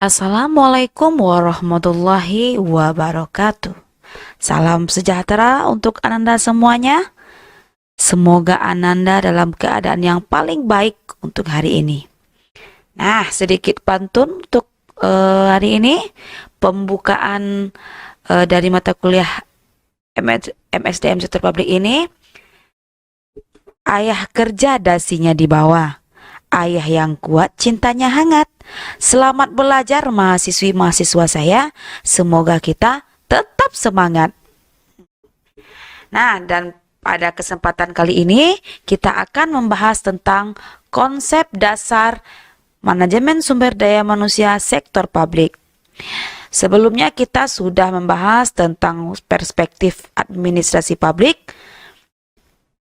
Assalamualaikum warahmatullahi wabarakatuh. Salam sejahtera untuk Ananda semuanya. Semoga Ananda dalam keadaan yang paling baik untuk hari ini. Nah, sedikit pantun untuk hari ini. Pembukaan dari mata kuliah MSDM Sektor Publik ini. Ayah kerja dasinya di bawah. Ayah yang kuat, cintanya hangat. Selamat belajar mahasiswi-mahasiswa saya. Semoga kita tetap semangat. Nah, dan pada kesempatan kali ini kita akan membahas tentang konsep dasar manajemen sumber daya manusia sektor publik. Sebelumnya kita sudah membahas tentang perspektif administrasi publik,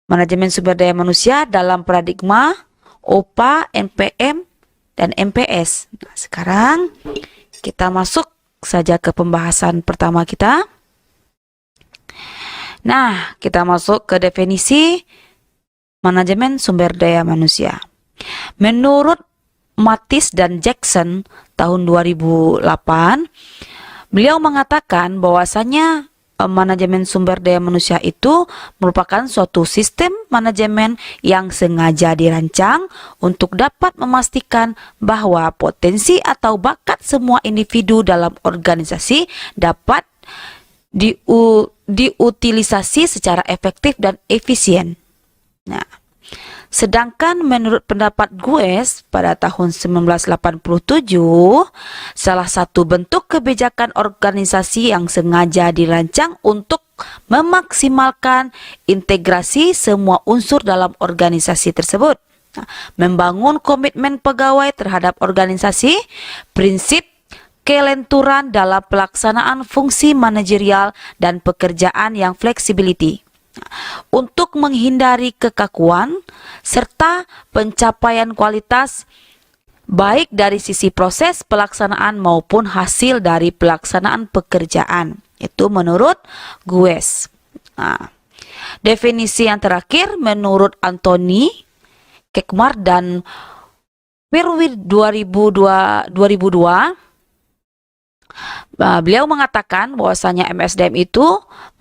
manajemen sumber daya manusia dalam paradigma OPA, NPM, dan MPS. Nah, sekarang kita masuk saja ke pembahasan pertama kita. Nah, kita masuk ke definisi manajemen sumber daya manusia. Menurut Mathis dan Jackson tahun 2008, beliau mengatakan bahwasanya manajemen sumber daya manusia itu merupakan suatu sistem manajemen yang sengaja dirancang untuk dapat memastikan bahwa potensi atau bakat semua individu dalam organisasi dapat diutilisasi secara efektif dan efisien. Nah, sedangkan menurut pendapat Gues pada tahun 1987, salah satu bentuk kebijakan organisasi yang sengaja dirancang untuk memaksimalkan integrasi semua unsur dalam organisasi tersebut. Nah, membangun komitmen pegawai terhadap organisasi, prinsip kelenturan dalam pelaksanaan fungsi manajerial dan pekerjaan yang flexibility. Untuk menghindari kekakuan serta pencapaian kualitas baik dari sisi proses pelaksanaan maupun hasil dari pelaksanaan pekerjaan. Itu menurut Gues. Nah, definisi yang terakhir menurut Anthony Kekmar dan Pirwi 2002, beliau mengatakan bahwasanya MSDM itu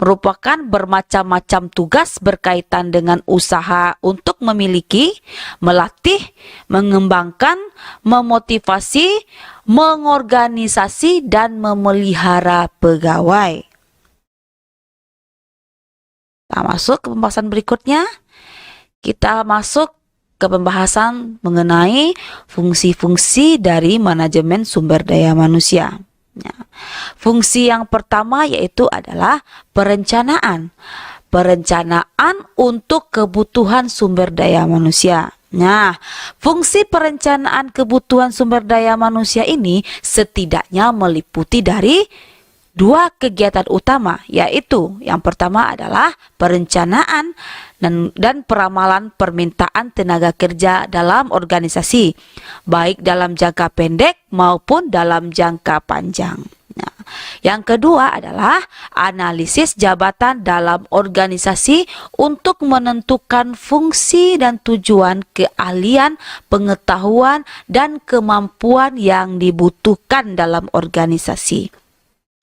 merupakan bermacam-macam tugas berkaitan dengan usaha untuk memiliki, melatih, mengembangkan, memotivasi, mengorganisasi, dan memelihara pegawai. Kita masuk ke pembahasan berikutnya. Kita masuk ke pembahasan mengenai fungsi-fungsi dari manajemen sumber daya manusia. Nah, fungsi yang pertama yaitu adalah perencanaan. Perencanaan untuk kebutuhan sumber daya manusia. Nah, fungsi perencanaan kebutuhan sumber daya manusia ini setidaknya meliputi dari dua kegiatan utama, yaitu yang pertama adalah perencanaan dan peramalan permintaan tenaga kerja dalam organisasi, baik dalam jangka pendek maupun dalam jangka panjang. Nah, yang kedua adalah analisis jabatan dalam organisasi untuk menentukan fungsi dan tujuan keahlian, pengetahuan, dan kemampuan yang dibutuhkan dalam organisasi.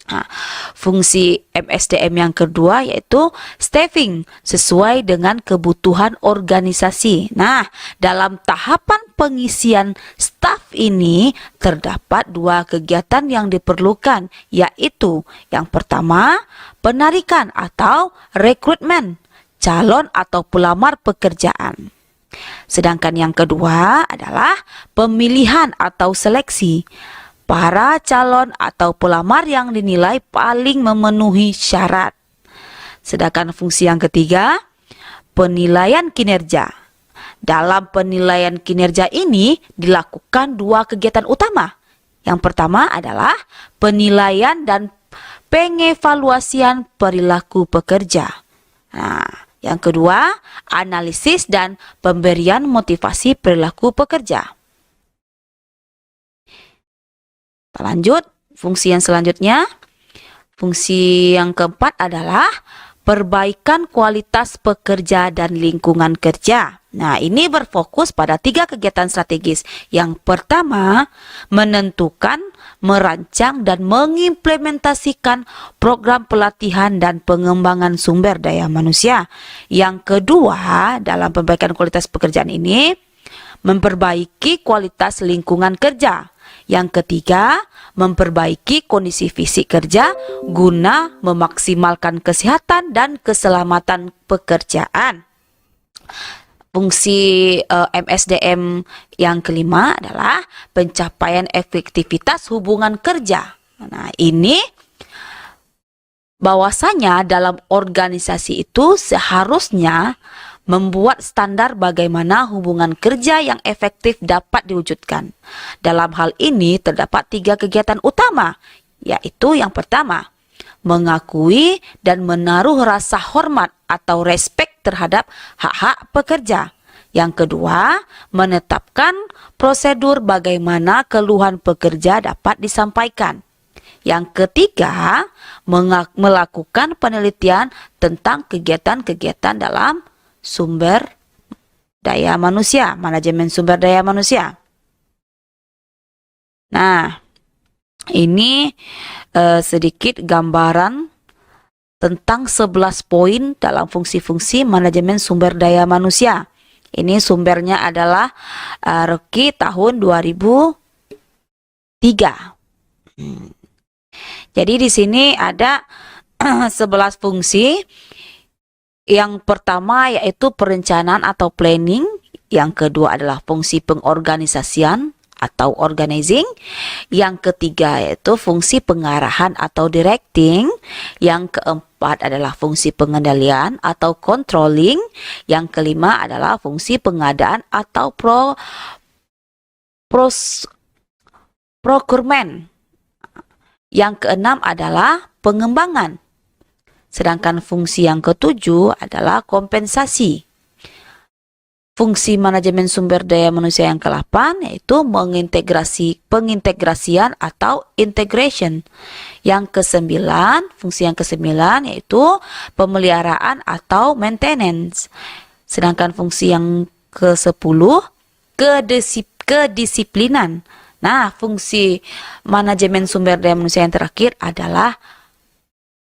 Nah, fungsi MSDM yang kedua yaitu staffing sesuai dengan kebutuhan organisasi. Nah, dalam tahapan pengisian staf ini terdapat dua kegiatan yang diperlukan, yaitu yang pertama penarikan atau rekrutmen calon atau pelamar pekerjaan. Sedangkan yang kedua adalah pemilihan atau seleksi para calon atau pelamar yang dinilai paling memenuhi syarat. Sedangkan fungsi yang ketiga, penilaian kinerja. Dalam penilaian kinerja ini dilakukan dua kegiatan utama. Yang pertama adalah penilaian dan pengevaluasian perilaku pekerja. Nah, yang kedua, analisis dan pemberian motivasi perilaku pekerja. Kita lanjut, fungsi yang selanjutnya. Fungsi yang keempat adalah perbaikan kualitas pekerja dan lingkungan kerja. Nah, ini berfokus pada 3 kegiatan strategis. Yang pertama, menentukan, merancang, dan mengimplementasikan program pelatihan dan pengembangan sumber daya manusia. Yang kedua, dalam perbaikan kualitas pekerjaan ini, memperbaiki kualitas lingkungan kerja. Yang ketiga, memperbaiki kondisi fisik kerja guna memaksimalkan kesehatan dan keselamatan pekerjaan. Fungsi MSDM yang kelima adalah pencapaian efektivitas hubungan kerja. Nah, ini bahwasanya dalam organisasi itu seharusnya membuat standar bagaimana hubungan kerja yang efektif dapat diwujudkan. Dalam hal ini terdapat 3 kegiatan utama, yaitu yang pertama, mengakui dan menaruh rasa hormat atau respek terhadap hak-hak pekerja. Yang kedua, menetapkan prosedur bagaimana keluhan pekerja dapat disampaikan. Yang ketiga, melakukan penelitian tentang kegiatan-kegiatan dalam sumber daya manusia, manajemen sumber daya manusia. Nah, ini sedikit gambaran tentang 11 poin dalam fungsi-fungsi manajemen sumber daya manusia. Ini sumbernya adalah Rocky tahun 2003. Jadi di sini ada 11 fungsi. Yang pertama yaitu perencanaan atau planning. Yang kedua adalah fungsi pengorganisasian atau organizing. Yang ketiga yaitu fungsi pengarahan atau directing. Yang keempat adalah fungsi pengendalian atau controlling. Yang kelima adalah fungsi pengadaan atau procurement. Yang keenam adalah pengembangan. Sedangkan fungsi yang ketujuh adalah kompensasi. Fungsi manajemen sumber daya manusia yang ke-8 yaitu pengintegrasian atau integration. Yang ke-9, fungsi yang ke-9 yaitu pemeliharaan atau maintenance. Sedangkan fungsi yang ke-10 kedisiplinan. Nah, fungsi manajemen sumber daya manusia yang terakhir adalah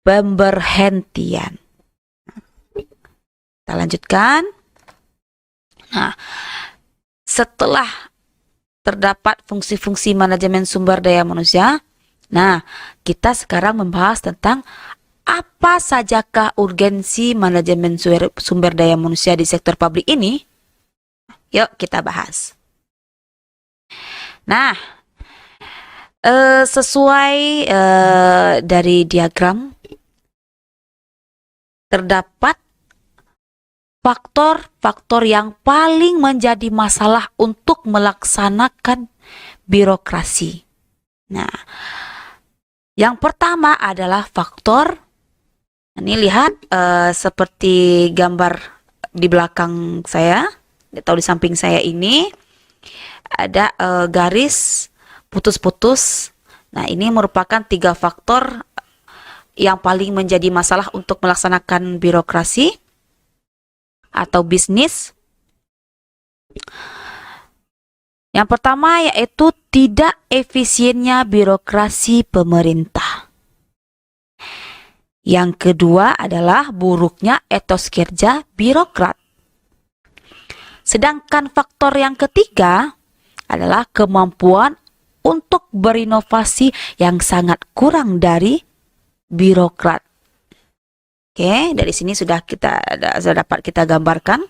pemberhentian. Kita lanjutkan. Nah, setelah terdapat fungsi-fungsi manajemen sumber daya manusia, nah, kita sekarang membahas tentang apa sajakah urgensi manajemen sumber daya manusia di sektor publik ini. Yuk kita bahas. Nah, sesuai dari diagram, terdapat faktor-faktor yang paling menjadi masalah untuk melaksanakan birokrasi. Nah, yang pertama adalah faktor, ini lihat seperti gambar di belakang saya, atau di samping saya ini, ada garis putus-putus. Nah, ini merupakan 3 faktor yang paling menjadi masalah untuk melaksanakan birokrasi atau bisnis. Yang pertama yaitu tidak efisiennya birokrasi pemerintah. Yang kedua adalah buruknya etos kerja birokrat. Sedangkan faktor yang ketiga adalah kemampuan untuk berinovasi yang sangat kurang dari birokrat. Oke, dari sini sudah dapat kita gambarkan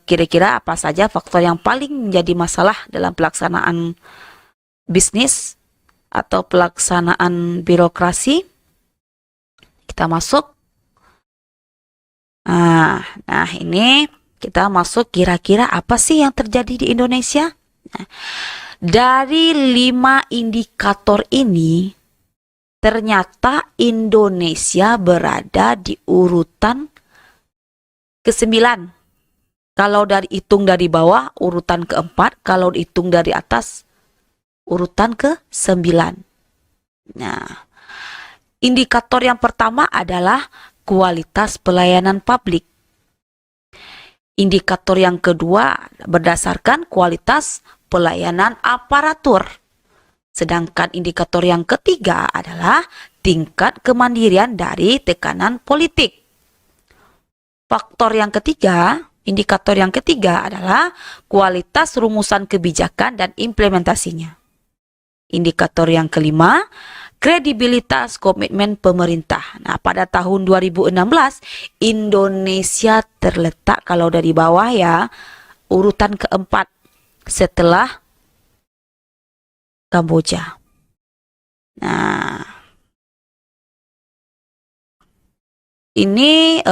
kira-kira apa saja faktor yang paling menjadi masalah dalam pelaksanaan bisnis atau pelaksanaan birokrasi. Kita masuk. Nah, ini kita masuk kira-kira apa sih yang terjadi di Indonesia? Nah, dari 5 indikator ini, ternyata Indonesia berada di urutan ke-9. Kalau hitung dari bawah, urutan ke-4. Kalau dihitung dari atas, urutan ke-9. Nah, indikator yang pertama adalah kualitas pelayanan publik. Indikator yang kedua berdasarkan kualitas pelayanan aparatur. Sedangkan indikator yang ketiga adalah tingkat kemandirian dari tekanan politik. Indikator yang ketiga adalah kualitas rumusan kebijakan dan implementasinya. Indikator yang kelima, kredibilitas komitmen pemerintah. Nah, pada tahun 2016, Indonesia terletak kalau dari bawah ya, urutan keempat setelah Kamboja. Nah, ini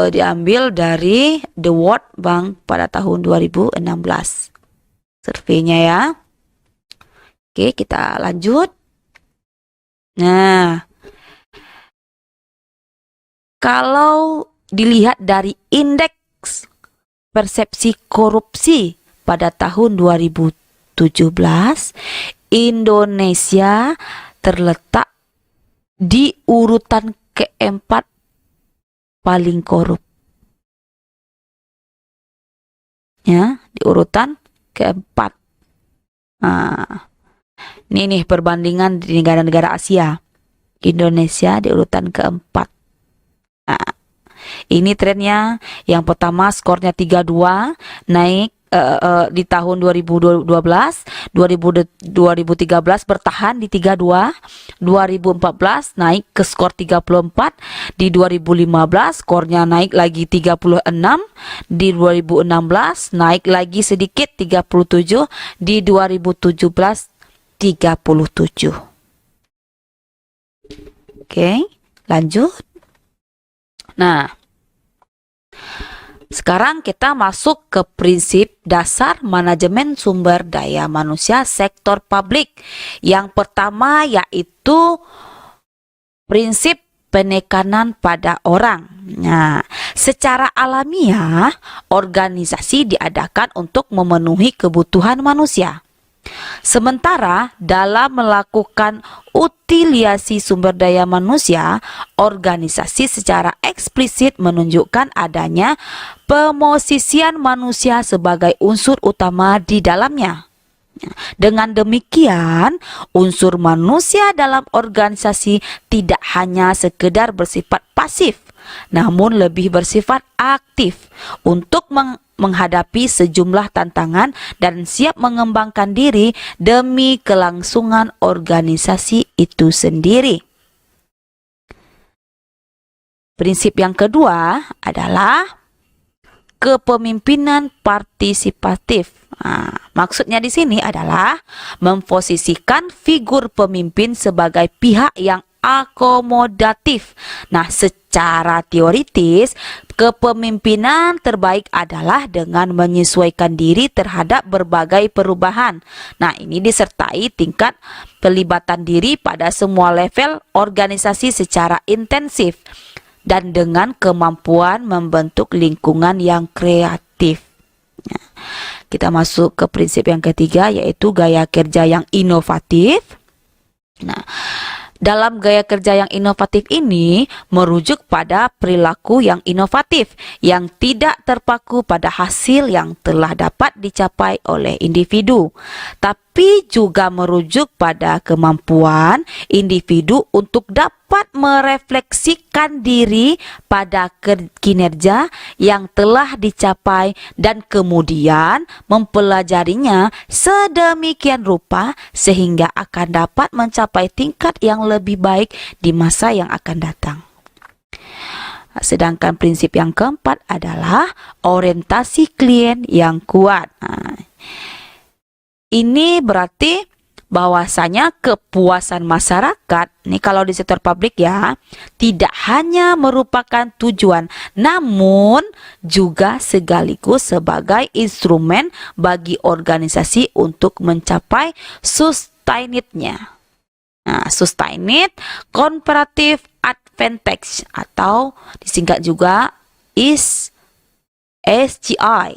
diambil dari The World Bank pada tahun 2016. Surveinya ya. Oke, kita lanjut. Nah, kalau dilihat dari indeks persepsi korupsi pada tahun 2017, Indonesia terletak di urutan keempat paling korup. Ya, di urutan keempat. Nah, ini nih perbandingan di negara-negara Asia. Indonesia di urutan keempat. Nah, ini trennya. Yang pertama skornya 32, naik di tahun 2012, 2013 bertahan di 32, 2014 naik ke skor 34, di 2015 skornya naik lagi 36, di 2016 naik lagi sedikit 37, di 2017 37. Oke, lanjut. Nah, sekarang kita masuk ke prinsip dasar manajemen sumber daya manusia sektor publik. Yang pertama yaitu prinsip penekanan pada orang. Nah, secara alamiah organisasi diadakan untuk memenuhi kebutuhan manusia. Sementara dalam melakukan utilisasi sumber daya manusia, organisasi secara eksplisit menunjukkan adanya pemosisian manusia sebagai unsur utama di dalamnya. Dengan demikian, unsur manusia dalam organisasi tidak hanya sekedar bersifat pasif, namun lebih bersifat aktif untuk menghadapi sejumlah tantangan dan siap mengembangkan diri demi kelangsungan organisasi itu sendiri. Prinsip yang kedua adalah kepemimpinan partisipatif. Nah, maksudnya di sini adalah memposisikan figur pemimpin sebagai pihak yang akomodatif. Nah, secara teoritis, kepemimpinan terbaik adalah dengan menyesuaikan diri terhadap berbagai perubahan. Nah, ini disertai tingkat pelibatan diri pada semua level organisasi secara intensif dan dengan kemampuan membentuk lingkungan yang kreatif. Nah, kita masuk ke prinsip yang ketiga yaitu gaya kerja yang inovatif. Nah, dalam gaya kerja yang inovatif ini merujuk pada perilaku yang inovatif yang tidak terpaku pada hasil yang telah dapat dicapai oleh individu, tapi juga merujuk pada kemampuan individu untuk dapat merefleksikan diri pada kinerja yang telah dicapai dan kemudian mempelajarinya sedemikian rupa sehingga akan dapat mencapai tingkat yang lebih baik di masa yang akan datang. Sedangkan prinsip yang keempat adalah orientasi klien yang kuat. Nah, ini berarti bahwasanya kepuasan masyarakat, nih kalau di sektor publik ya, tidak hanya merupakan tujuan, namun juga sekaligus sebagai instrumen bagi organisasi untuk mencapai sustained-nya. Nah, sustained comparative advantage atau disingkat juga SGI.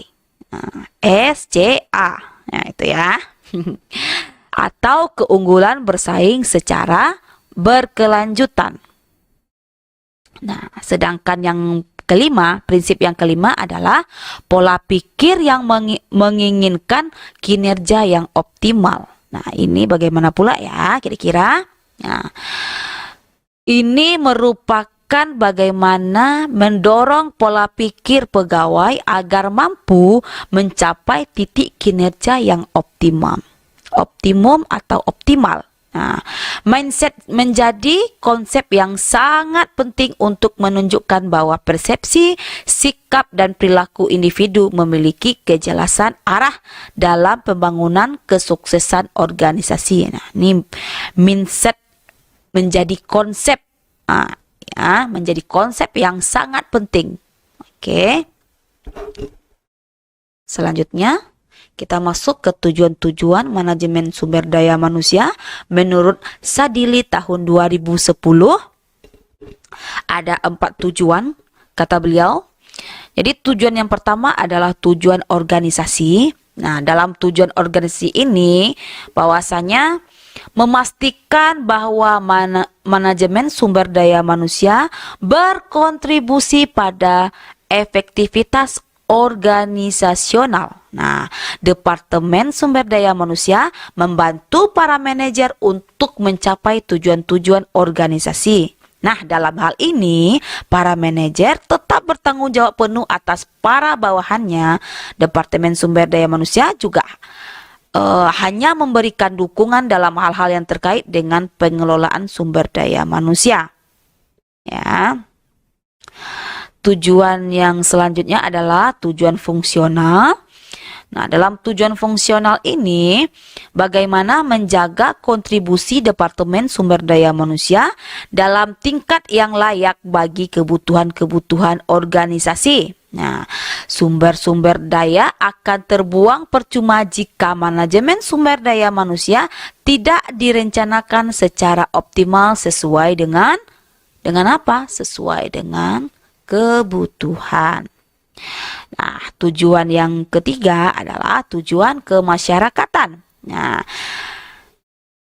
Nah, SCA. Nah, itu ya. Atau keunggulan bersaing secara berkelanjutan. Nah, sedangkan yang kelima, prinsip yang kelima adalah pola pikir yang menginginkan kinerja yang optimal. Nah, ini bagaimana pula ya kira-kira? Nah, ini merupakan bagaimana mendorong pola pikir pegawai agar mampu mencapai titik kinerja yang optimum atau optimal. Nah, mindset menjadi konsep yang sangat penting untuk menunjukkan bahwa persepsi, sikap, dan perilaku individu memiliki kejelasan arah dalam pembangunan kesuksesan organisasi. Nah, ini mindset menjadi konsep, menjadi konsep yang sangat penting. Oke. Selanjutnya, kita masuk ke tujuan-tujuan manajemen sumber daya manusia menurut Sadili tahun 2010. Ada 4 tujuan, kata beliau. Jadi tujuan yang pertama adalah tujuan organisasi. Nah, dalam tujuan organisasi ini bahwasanya memastikan bahwa manajemen sumber daya manusia berkontribusi pada efektivitas organisasional. Nah, Departemen Sumber Daya Manusia membantu para manajer untuk mencapai tujuan-tujuan organisasi. Nah, dalam hal ini, para manajer tetap bertanggung jawab penuh atas para bawahannya. Departemen Sumber Daya Manusia juga hanya memberikan dukungan dalam hal-hal yang terkait dengan pengelolaan sumber daya manusia. Ya. Tujuan yang selanjutnya adalah tujuan fungsional. Nah, dalam tujuan fungsional ini, bagaimana menjaga kontribusi Departemen Sumber Daya Manusia dalam tingkat yang layak bagi kebutuhan-kebutuhan organisasi. Nah, sumber-sumber daya akan terbuang percuma jika manajemen sumber daya manusia tidak direncanakan secara optimal sesuai dengan apa? Sesuai dengan kebutuhan. Nah, tujuan yang ketiga adalah tujuan kemasyarakatan. Nah,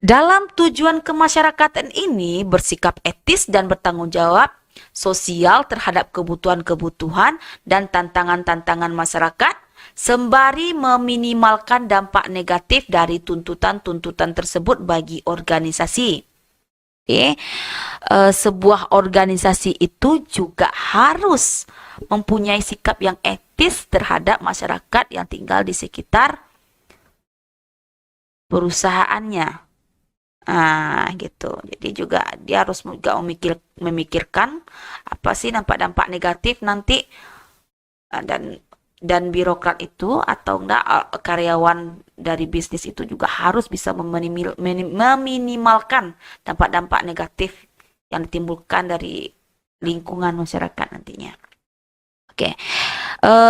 dalam tujuan kemasyarakatan ini bersikap etis dan bertanggung jawab sosial terhadap kebutuhan-kebutuhan dan tantangan-tantangan masyarakat sembari meminimalkan dampak negatif dari tuntutan-tuntutan tersebut bagi organisasi. Sebuah organisasi itu juga harus mempunyai sikap yang etis terhadap masyarakat yang tinggal di sekitar perusahaannya. Gitu. Jadi juga dia harus juga memikirkan apa sih dampak-dampak negatif nanti, dan birokrat itu atau enggak karyawan dari bisnis itu juga harus bisa meminimalkan dampak-dampak negatif yang ditimbulkan dari lingkungan masyarakat nantinya. Oke.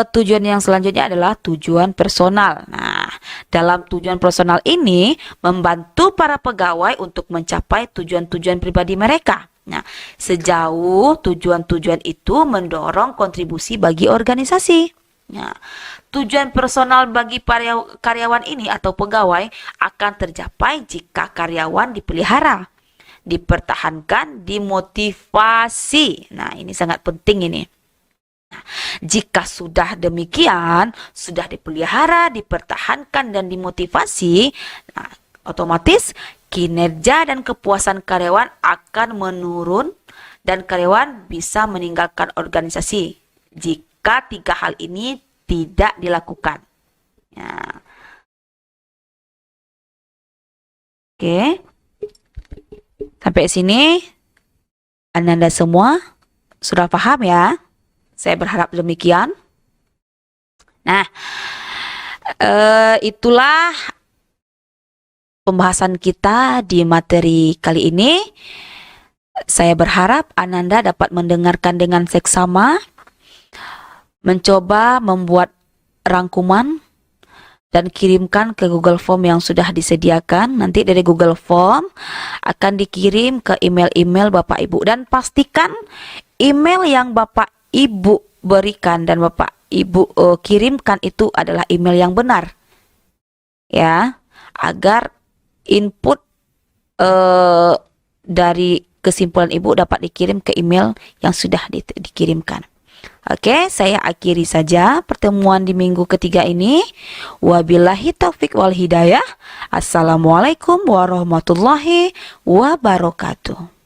Tujuan yang selanjutnya adalah tujuan personal. Nah, dalam tujuan personal ini membantu para pegawai untuk mencapai tujuan-tujuan pribadi mereka. Nah, sejauh tujuan-tujuan itu mendorong kontribusi bagi organisasi. Nah, tujuan personal bagi karyawan ini atau pegawai akan tercapai jika karyawan dipelihara, dipertahankan, dimotivasi. Nah, ini sangat penting ini. Nah, jika sudah demikian, sudah dipelihara, dipertahankan, dan dimotivasi, nah, otomatis kinerja dan kepuasan karyawan akan menurun dan karyawan bisa meninggalkan organisasi jika 3 hal ini tidak dilakukan. Ya. Oke. Sampai sini Anda semua sudah paham ya? Saya berharap demikian. Nah, itulah pembahasan kita di materi kali ini. Saya berharap Ananda dapat mendengarkan dengan seksama, mencoba membuat rangkuman dan kirimkan ke Google Form yang sudah disediakan. Nanti dari Google Form akan dikirim ke email-email Bapak Ibu, dan pastikan email yang Bapak Ibu berikan dan Bapak Ibu kirimkan itu adalah email yang benar, ya, agar input dari kesimpulan Ibu dapat dikirim ke email yang sudah dikirimkan. Oke, saya akhiri saja pertemuan di minggu ketiga ini. Wabillahi taufik wal hidayah. Assalamualaikum warahmatullahi wabarakatuh.